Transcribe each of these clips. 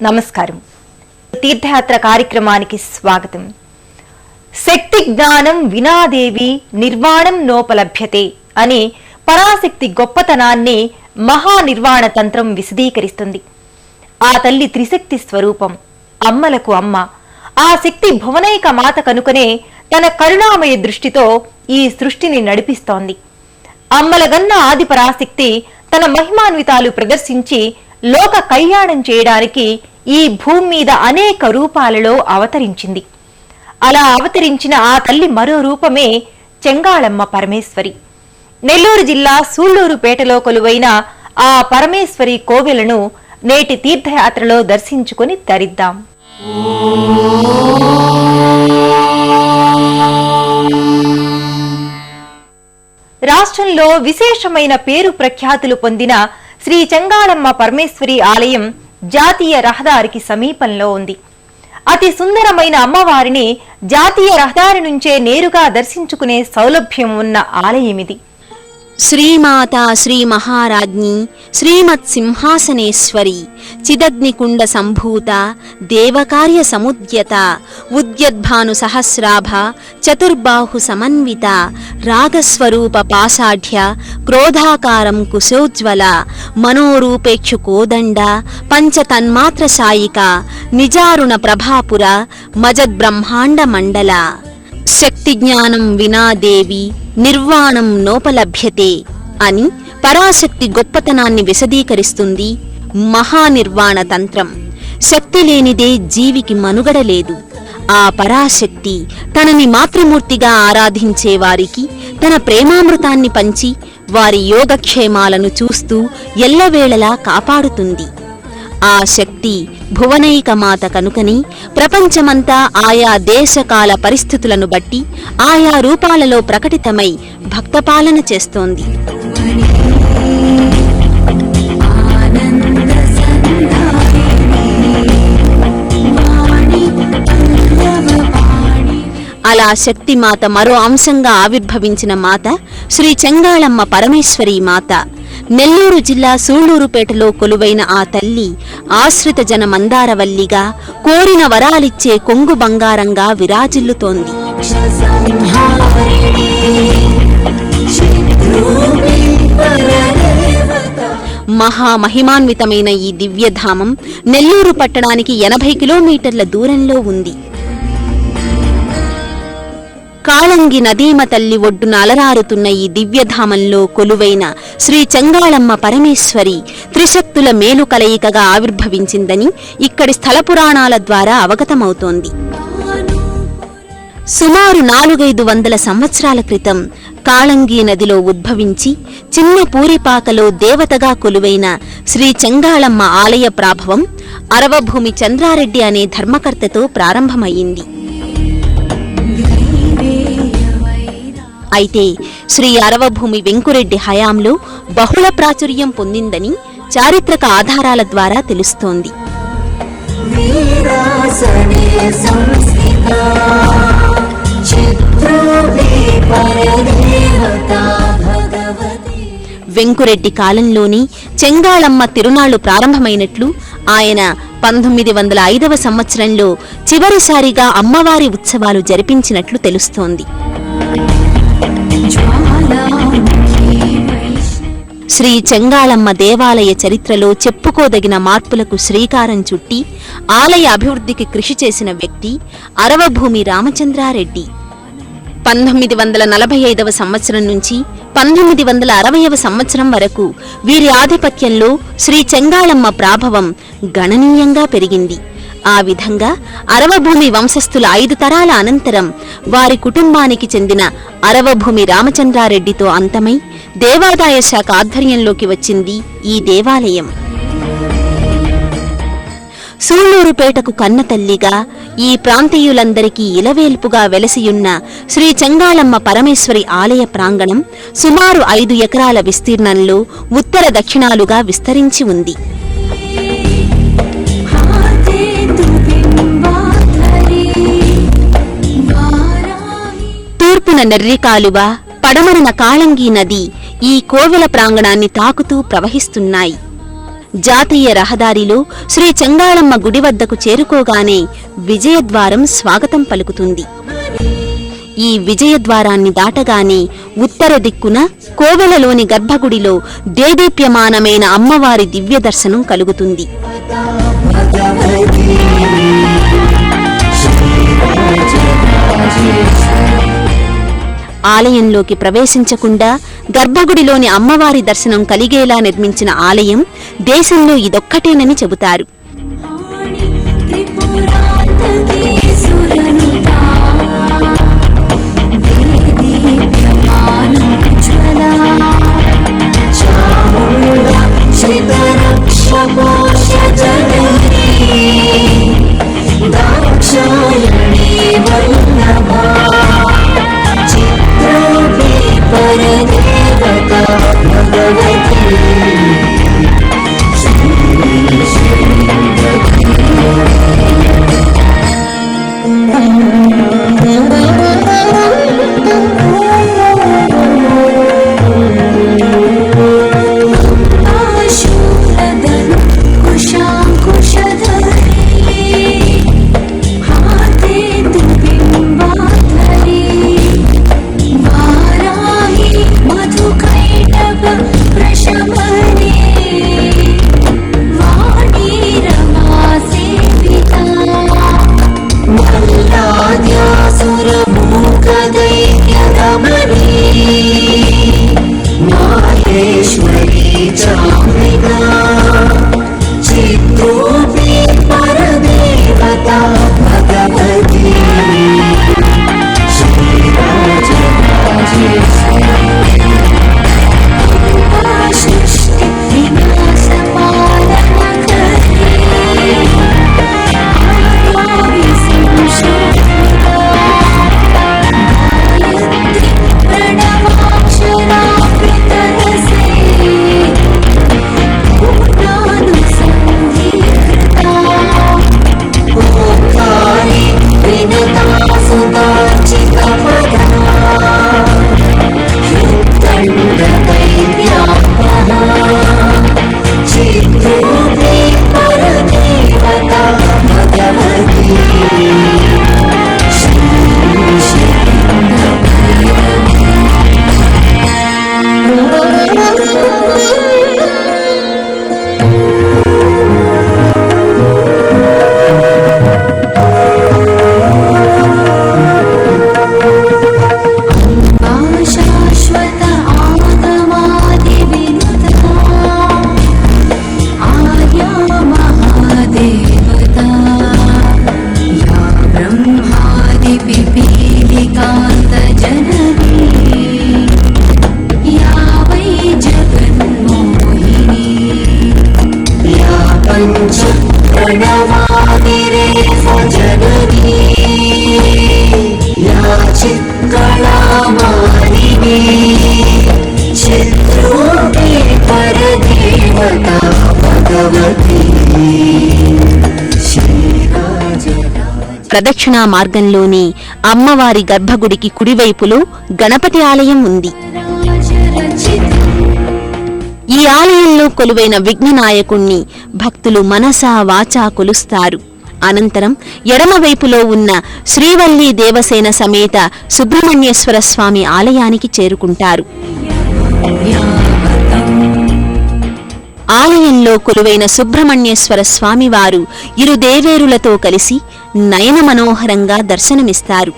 నమస్కారం. తీర్థయాత్ర కార్యక్రమానికి స్వాగతం. శక్తి జ్ఞానం వినాదేవి నిర్వాణం నోపలభ్యతే అని పరాశక్తి గొప్పతనాన్ని మహానిర్వాణ తంత్రం విశదీకరిస్తుంది. ఆ తల్లి త్రిశక్తి స్వరూపం, అమ్మలకు అమ్మ. ఆ శక్తి భువనైక మాత కనుకనే తన కరుణామయ దృష్టితో ఈ సృష్టిని నడిపిస్తోంది. అమ్మలగన్న ఆది పరాశక్తి తన మహిమాన్వితాలు ప్రదర్శించి లోక కళ్యాణం చేయడానికి ఈ భూమి మీద అనేక రూపాలలో అవతరించింది. అలా అవతరించిన ఆ తల్లి మరో రూపమే చెంగాళమ్మ పరమేశ్వరి. నెల్లూరు జిల్లా సూళ్లూరుపేటలో కొలువైన ఆ పరమేశ్వరి కోవెలను నేటి తీర్థయాత్రలో దర్శించుకుని తరిద్దాం. రాష్ట్రంలో విశేషమైన పేరు ప్రఖ్యాతులు పొందిన శ్రీ చెంగాళమ్మ పరమేశ్వరి ఆలయం జాతీయ రహదారికి సమీపంలో ఉంది. అతి సుందరమైన అమ్మవారిని జాతీయ రహదారి నుంచే నేరుగా దర్శించుకునే సౌలభ్యం ఉన్న ఆలయమిది. శ్రీమాతా శ్రీ మహారాజ్ఞి శ్రీమత్ సింహాసనేశ్వరి చిదగ్నికుండ సంభూత దేవకార్య సముద్యత ఉద్యద్భాను సహస్రాభ చతుర్బాహు సమన్విత రాగస్వరూప పాసాఢ్య క్రోధాకారం కుశోజ్వల మనోరూపేక్షు కోదండ పంచతన్మాత్ర సాయిక నిజారుణ ప్రభాపుర మజద్బ్రహ్మాండ మండల. శక్తి జ్ఞానం వినాదేవి నిర్వాణం నోపలభ్యతే అని పరాశక్తి గొప్పతనాన్ని విశదీకరిస్తుంది మహానిర్వాణ తంత్రం. శక్తి లేనిదే జీవికి మనుగడ లేదు. ఆ పరాశక్తి తనని మాతృమూర్తిగా ఆరాధించే వారికి తన ప్రేమామృతాన్ని పంచి వారి యోగక్షేమాలను చూస్తూ ఎల్లవేళలా కాపాడుతుంది. ఆ శక్తి భువనైక మాత కనుకని ప్రపంచమంతా ఆయా దేశకాల పరిస్థితులను బట్టి ఆయా రూపాలలో ప్రకటితమై భక్తపాలన చేస్తోంది. అలా శక్తిమాత మరో అంశంగా ఆవిర్భవించిన మాత శ్రీ చెంగాళమ్మ పరమేశ్వరి మాత. నెల్లూరు జిల్లా సూళ్లూరుపేటలో కొలువైన ఆ తల్లి ఆశ్రిత జన మందారవల్లిగా, కోరిన వరాలిచ్చే కొంగు బంగారంగా విరాజిల్లుతోంది. మహామహిమాన్వితమైన ఈ దివ్యధామం నెల్లూరు పట్టణానికి 80 కిలోమీటర్ల దూరంలో ఉంది. కాళంగి నదీమ తల్లి ఒడ్డున అలరారుతున్న ఈ దివ్యధామంలో కొలువైన శ్రీ చెంగాళమ్మ పరమేశ్వరి త్రిశక్తుల మేలు కలయికగా ఆవిర్భవించిందని ఇక్కడి స్థల పురాణాల ద్వారా అవగతమవుతోంది. సుమారు 400-500 సంవత్సరాల క్రితం కాళంగి నదిలో ఉద్భవించి చిన్న పూరిపాకలో దేవతగా కొలువైన శ్రీ చెంగాళమ్మ ఆలయ ప్రాభవం అరవభూమి చంద్రారెడ్డి అనే ధర్మకర్తతో ప్రారంభమయ్యింది. అయితే శ్రీ అరవభూమి వెంకురెడ్డి హయాంలో బహుళ ప్రాచుర్యం పొందిందని చారిత్రక ఆధారాల ద్వారా తెలుస్తోంది. వెంకురెడ్డి కాలంలోని చెంగాళమ్మ తిరునాళ్లు ప్రారంభమైనట్లు ఆయన 1905వ సంవత్సరంలో చివరిసారిగా అమ్మవారి ఉత్సవాలు జరిపించినట్లు తెలుస్తోంది. శ్రీ చెంగాళమ్మ దేవాలయ చరిత్రలో చెప్పుకోదగిన మార్పులకు శ్రీకారం చుట్టి ఆలయ అభివృద్ధికి కృషి చేసిన వ్యక్తి అరవభూమి రామచంద్రారెడ్డి. 1945వ సంవత్సరం నుంచి 1960వ సంవత్సరం వరకు వీరి ఆధిపత్యంలో శ్రీ చెంగాళమ్మ ప్రాభవం గణనీయంగా పెరిగింది. ఆ విధంగా అరవభూమి వంశస్థుల 5 తరాల అనంతరం వారి కుటుంబానికి చెందిన అరవభూమి రామచంద్రారెడ్డితో అంతమై దేవాదాయ శాఖ ఆధ్వర్యంలోకి వచ్చింది ఈ దేవాలయం. సూళ్లూరుపేటకు కన్నతల్లిగా ఈ ప్రాంతీయులందరికీ ఇలవేల్పుగా వెలసియున్న శ్రీ చెంగాళమ్మ పరమేశ్వరి ఆలయ ప్రాంగణం సుమారు 5 ఎకరాల విస్తీర్ణంలో ఉత్తర దక్షిణాలుగా విస్తరించి ఉంది. తూర్పున నెర్రికాలువ, పడమరన కాళంగి నది ఈ కోవెల ప్రాంగణాన్ని తాకుతూ ప్రవహిస్తున్నాయి. జాతీయ రహదారిలో శ్రీ చెంగాళమ్మ గుడి వద్దకు చేరుకోగానే విజయద్వారం స్వాగతం పలుకుతుంది. ఈ విజయద్వారాన్ని దాటగానే ఉత్తర దిక్కున కోవెలలోని గర్భగుడిలో దేదీప్యమానమైన అమ్మవారి దివ్య దర్శనం కలుగుతుంది. ఆలయంలోకి ప్రవేశించకుండా గర్భగుడిలోని అమ్మవారి దర్శనం కలిగేలా నిర్మించిన ఆలయం దేశంలో ఇదొక్కటేనని చెబుతారు. ప్రదక్షిణా మార్గంలోని అమ్మవారి గర్భగుడికి కుడివైపులో గణపతి ఆలయం ఉంది. ఈ ఆలయంలో కొలువైన విఘ్ననాయకుణ్ణి భక్తులు మనసా వాచా కొలుస్తారు. అనంతరం ఎడమవైపులో ఉన్న శ్రీవల్లి దేవసేన సమేత సుబ్రహ్మణ్యేశ్వర స్వామి ఆలయానికి చేరుకుంటారు. ఆలయంలో కొలువైన సుబ్రహ్మణ్యేశ్వర స్వామివారు ఇరు దేవేరులతో కలిసి నయన మనోహరంగా దర్శనమిస్తారు.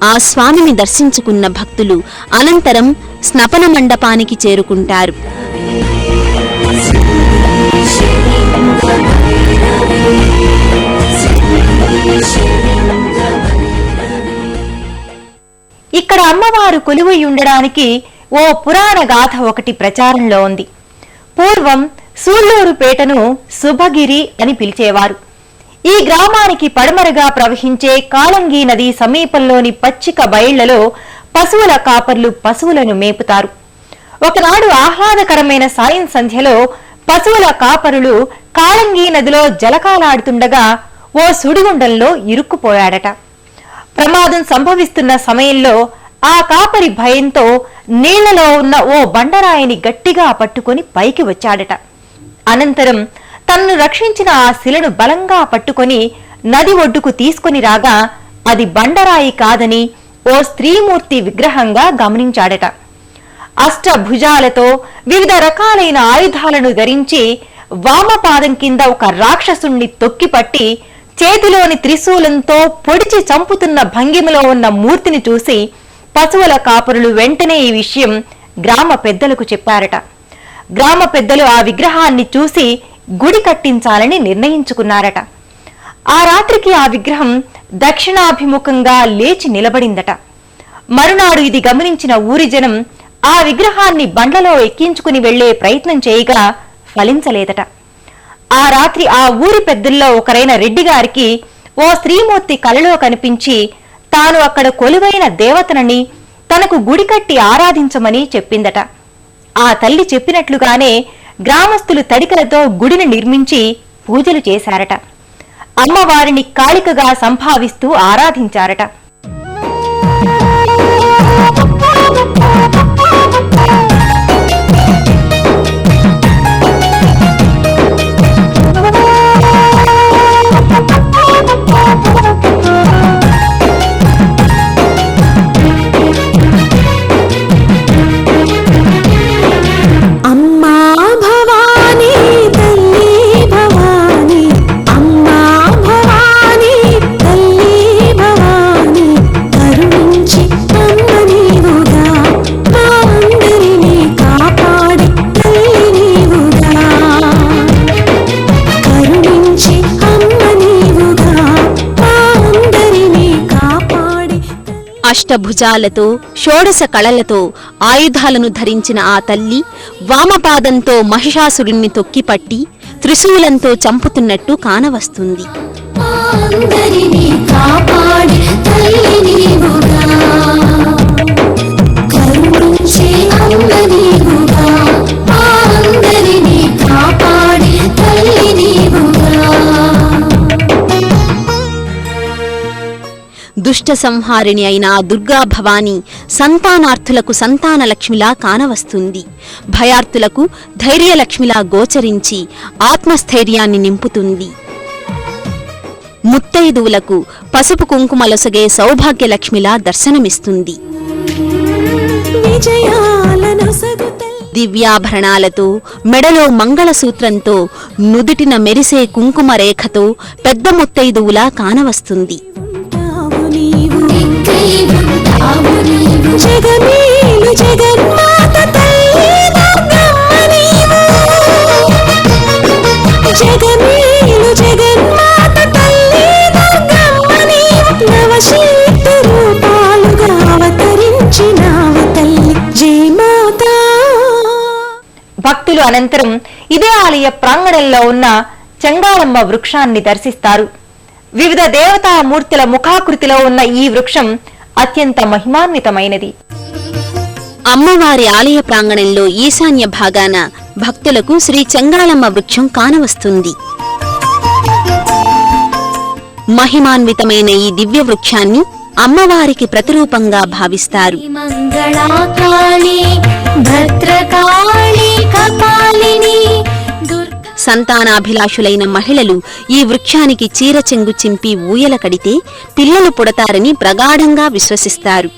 ఆ స్వామిని దర్శించుకున్న భక్తులు అనంతరం స్నపన మండపానికి చేరుకుంటారు. ఇక్కడ అమ్మవారు కొలువై ఉండడానికి ఓ పురాణ గాథ ఒకటి ప్రచారంలో ఉంది. పూర్వం సూళ్లూరుపేటను శుభగిరి అని పిలిచేవారు. ఈ గ్రామానికి పడమరగా ప్రవహించే కాళంగి నది సమీపంలోని పచ్చిక బయళ్లలో పశువుల కాపర్లు పశువులను మేపుతారు. ఒకనాడు ఆహ్లాదకరమైన సాయం సంధ్యలో పశువుల కాపరులు కాళంగి నదిలో జలకాలాడుతుండగా ఓ సుడిగుండంలో ఇరుక్కుపోయాడట. ప్రమాదం సంభవిస్తున్న సమయంలో ఆ కాపరి భయంతో నీళ్లలో ఉన్న ఓ బండరాయిని గట్టిగా పట్టుకొని పైకి వచ్చాడట. అనంతరం తన్ను రక్షించిన ఆ శిలను బలంగా పట్టుకొని నది ఒడ్డుకు తీసుకుని రాగా అది బండరాయి కాదని ఓ స్త్రీమూర్తి విగ్రహంగా గమనించాడట. అష్టభుజాలతో వివిధ రకాలైన ఆయుధాలను ధరించి వామపాదం కింద ఒక రాక్షసుణ్ణి తొక్కిపట్టి చేతిలోని త్రిశూలంతో పొడిచి చంపుతున్న భంగిమలో ఉన్న మూర్తిని చూసి పశువుల కాపరులు వెంటనే ఈ విషయం గ్రామ పెద్దలకు చెప్పారట. గ్రామ పెద్దలు ఆ విగ్రహాన్ని చూసి గుడి కట్టించాలని నిర్ణయించుకున్నారట. ఆ రాత్రికి ఆ విగ్రహం దక్షిణాభిముఖంగా లేచి నిలబడిందట. మరునాడు ఇది గమనించిన ఊరి జనం ఆ విగ్రహాన్ని బండ్లలో ఎక్కించుకుని వెళ్లే ప్రయత్నం చేయగా ఫలించలేదట. ఆ రాత్రి ఆ ఊరి పెద్దల్లో ఒకరైన రెడ్డి గారికి ఓ స్త్రీమూర్తి కలలో కనిపించి తాను అక్కడ కొలువైన దేవతనని తనకు గుడి కట్టి ఆరాధించమని చెప్పిందట. ఆ తల్లి చెప్పినట్లుగానే గ్రామస్తులు తడికలతో గుడిని నిర్మించి పూజలు చేశారట. అమ్మవారిని కాళికగా సంభావిస్తూ ఆరాధించారట. అష్టభుజాలతో షోడశ కళలతో ఆయుధాలను ధరించిన ఆ తల్లి వామపాదంతో మహిషాసురుణ్ణి తొక్కిపట్టి త్రిశూలంతో చంపుతున్నట్టు కానవస్తుంది. దుష్ట సంహారిణి అయిన దుర్గా భవాని సంతానార్థులకు సంతానలక్ష్మిలా కానవస్తుంది. భయార్థులకు ధైర్యలక్ష్మిలా గోచరించి ఆత్మస్థైర్యాన్ని నింపుతుంది. ముత్తైదువులకు పసుపు కుంకుమలొసగే సౌభాగ్యలక్ష్మిలా దర్శనమిస్తుంది. దివ్యాభరణాలతో మెడలో మంగళసూత్రంతో నుదుటిన మెరిసే కుంకుమ రేఖతో పెద్ద ముత్తైదువులా కానవస్తుంది. భక్తులు అనంతరం ఇదే ఆలయ ప్రాంగణంలో ఉన్న చెంగాళమ్మ వృక్షాన్ని దర్శిస్తారు. వివిధ దేవతామూర్తుల ముఖాకృతిలో ఉన్న ఈ వృక్షం అత్యంత మహిమాన్వితమైనది. అమ్మవారి ఆలయ ప్రాంగణంలో ఈశాన్య భాగాన భక్తులకు శ్రీ చెంగాళమ్మ వృక్షం కానవస్తుంది. మహిమాన్వితమైన ఈ దివ్య వృక్షాన్ని అమ్మవారికి ప్రతిరూపంగా భావిస్తారు. సంతానాభిలాషులైన మహిళలు ఈ వృక్షానికి చీర చెంగు చింపి ఊయల కడితే పిల్లలు పుడతారని ప్రగాఢంగా విశ్వసిస్తారు.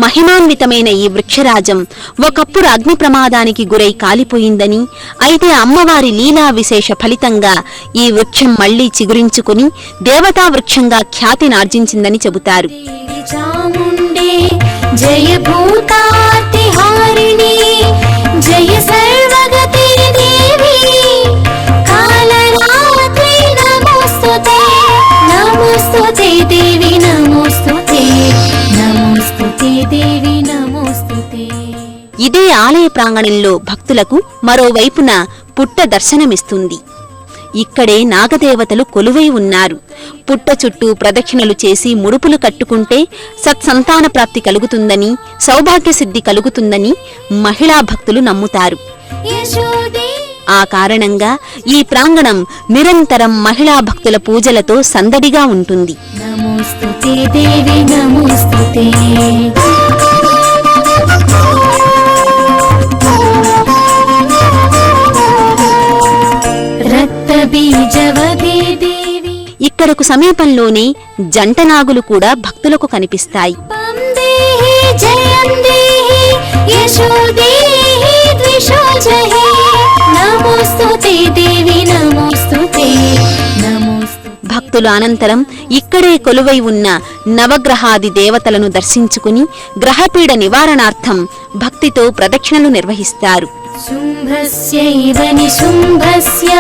మహిమాన్వితమైన ఈ వృక్షరాజం ఒకప్పుడు అగ్ని ప్రమాదానికి గురై కాలిపోయిందని, అయితే అమ్మవారి లీలా విశేష ఫలితంగా ఈ వృక్షం మళ్లీ చిగురించుకుని దేవతా వృక్షంగా ఖ్యాతినార్జించిందని చెబుతారు. ఇదే ఆలయ ప్రాంగణంలో భక్తులకు మరోవైపున పుట్ట దర్శనమిస్తుంది. ఇక్కడే నాగదేవతలు కొలువై ఉన్నారు. పుట్ట చుట్టూ ప్రదక్షిణలు చేసి ముడుపులు కట్టుకుంటే సత్సంతాన ప్రాప్తి కలుగుతుందని, సౌభాగ్య సిద్ధి కలుగుతుందని మహిళా భక్తులు నమ్ముతారు. ఆ కారణంగా ఈ ప్రాంగణం నిరంతరం మహిళా భక్తుల పూజలతో సందడిగా ఉంటుంది. నమోస్తుతే దేవి నమోస్తుతే. రక్తబీజవదే దేవి. ఇక్కడకు సమీపంలోనే జంటనాగులు కూడా భక్తులకు కనిపిస్తాయి. పం దేహి జయం దేహి యశో దేహి ద్విషో జహి. నమోస్తుతే దేవి నమోస్తుతే నమోస్తుతే. భక్తులు అనంతరం ఇక్కడే కొలువై ఉన్న నవగ్రహాది దేవతలను దర్శించుకుని గ్రహపీడ నివారణార్థం భక్తితో ప్రదక్షిణలు నిర్వహిస్తారు. శుంభస్యైవ నిశుంభస్య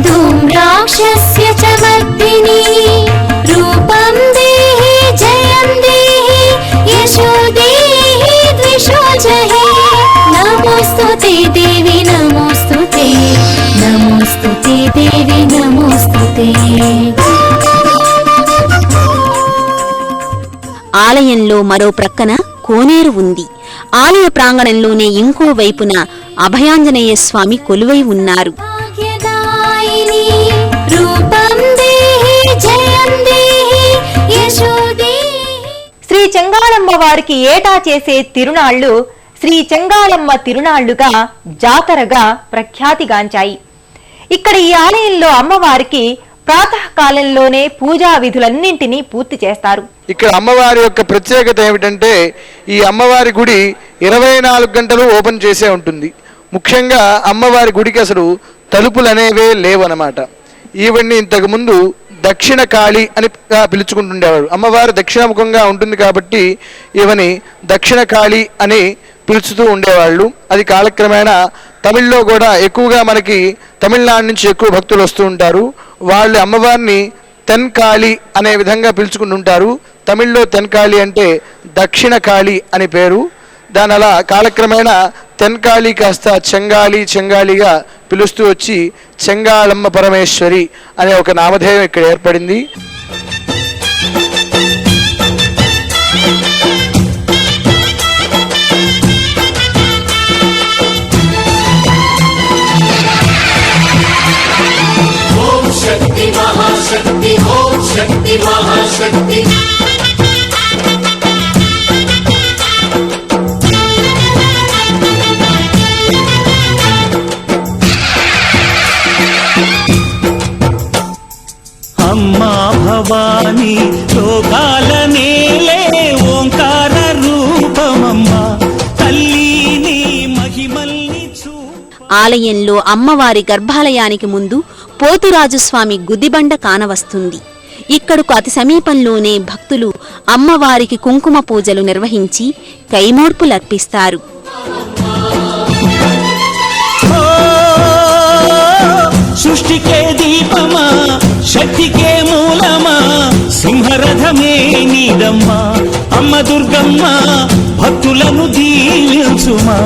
ధూమ్రాక్షస్య చ మర్దిని. రూపం దేహి జయం దేహి యశో దేహి ద్విషో జహి. నమోస్తుతే దేవి నమోస్తుతే నమోస్తుతే దేవి నమోస్తుతే. ఆలయంలో మరో ప్రక్కన కోనేరు ఉంది. ఆలయ ప్రాంగణంలోనే ఇంకో వైపున అభయాంజనేయ స్వామి కొలువై ఉన్నారు. భాగ్యదాయిని రూపం దేహి జయం దేహి యశో దేహి. శ్రీ చెంగాళమ్మ వారికి ఏటా చేసే తిరునాళ్లు శ్రీ చెంగాళమ్మ తిరునాళ్లుగా జాతరగా ప్రఖ్యాతిగాంచాయి. ఇక్కడ ఈ ఆలయంలో అమ్మవారికి ప్రాతకాలంలోనే పూజా విధులన్నింటినీ పూర్తి చేస్తారు. ఇక్కడ అమ్మవారి యొక్క ప్రత్యేకత ఏమిటంటే ఈ అమ్మవారి గుడి 24 గంటలు ఓపెన్ చేసే ఉంటుంది. ముఖ్యంగా అమ్మవారి గుడికి అసలు తలుపులు అనేవే లేవన్నమాట. ఈవన్నీ ఇంతకుముందు దక్షిణ కాళి అని పిలుచుకుంటుండేవారు. అమ్మవారు దక్షిణముఖంగా ఉంటుంది కాబట్టి ఈవని దక్షిణ కాళి అని పిలుచుతూ ఉండేవాళ్ళు. అది కాలక్రమేణా తమిళ్లో కూడా ఎక్కువగా మనకి తమిళనాడు నుంచి ఎక్కువ భక్తులు వస్తూ ఉంటారు. వాళ్ళు అమ్మవారిని తెన్కాళి అనే విధంగా పిలుచుకుంటుంటారు. తమిళ్లో తెన్కాళి అంటే దక్షిణ కాళి అని పేరు. దాని అలా కాలక్రమేణా తెన్కాళి కాస్త చెంగాళిగా పిలుస్తూ వచ్చి చెంగాళమ్మ పరమేశ్వరి అనే ఒక నామధేయం ఇక్కడ ఏర్పడింది. शक्ति महाशक्ति ओम शक्ति महाशक्ति. అమ్మా భవాని లోకాల నేలే ఓంకార రూపమమ్మా తల్లిని మహిమల్ని చూ. ఆలయంలో అమ్మవారి గర్భాలయానికి ముందు పోతురాజుస్వామి గుదిబండ కానవస్తుంది. ఇక్కడకు అతి సమీపంలోనే భక్తులు అమ్మవారికి కుంకుమ పూజలు నిర్వహించి కైమోర్పులర్పిస్తారు. సృష్టికే దీపమా శక్తికే మూలమా సింహరథమే నీదమ్మా అమ్మ దుర్గమ్మ భక్తులను దీవించుమా.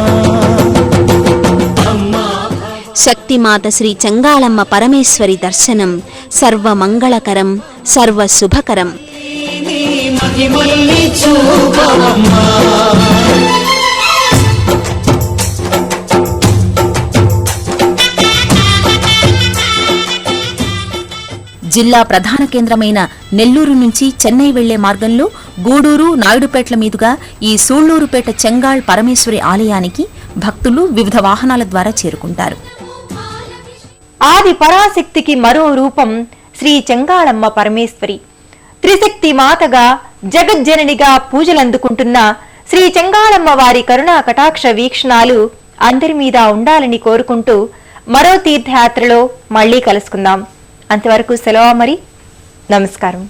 శక్తిమాత శ్రీ చెంగాళమ్మ పరమేశ్వరి దర్శనం సర్వమంగళకరం సర్వశుభకరం. జిల్లా ప్రధాన కేంద్రమైన నెల్లూరు నుంచి చెన్నై వెళ్లే మార్గంలో గూడూరు నాయుడుపేట్ల మీదుగా ఈ సూళ్లూరుపేట చెంగాళ్ పరమేశ్వరి ఆలయానికి భక్తులు వివిధ వాహనాల ద్వారా చేరుకుంటారు. ఆది పరాశక్తికి మరో రూపం శ్రీ చెంగాళమ్మ పరమేశ్వరి. త్రిశక్తి మాతగా జగజ్జననిగా పూజలందుకుంటున్న శ్రీ చెంగాళమ్మ వారి కరుణా కటాక్ష వీక్షణాలు అందరి మీద ఉండాలని కోరుకుంటూ మరో తీర్థయాత్రలో మళ్లీ కలుసుకుందాం. అంతవరకు సెలవు మరి. నమస్కారం.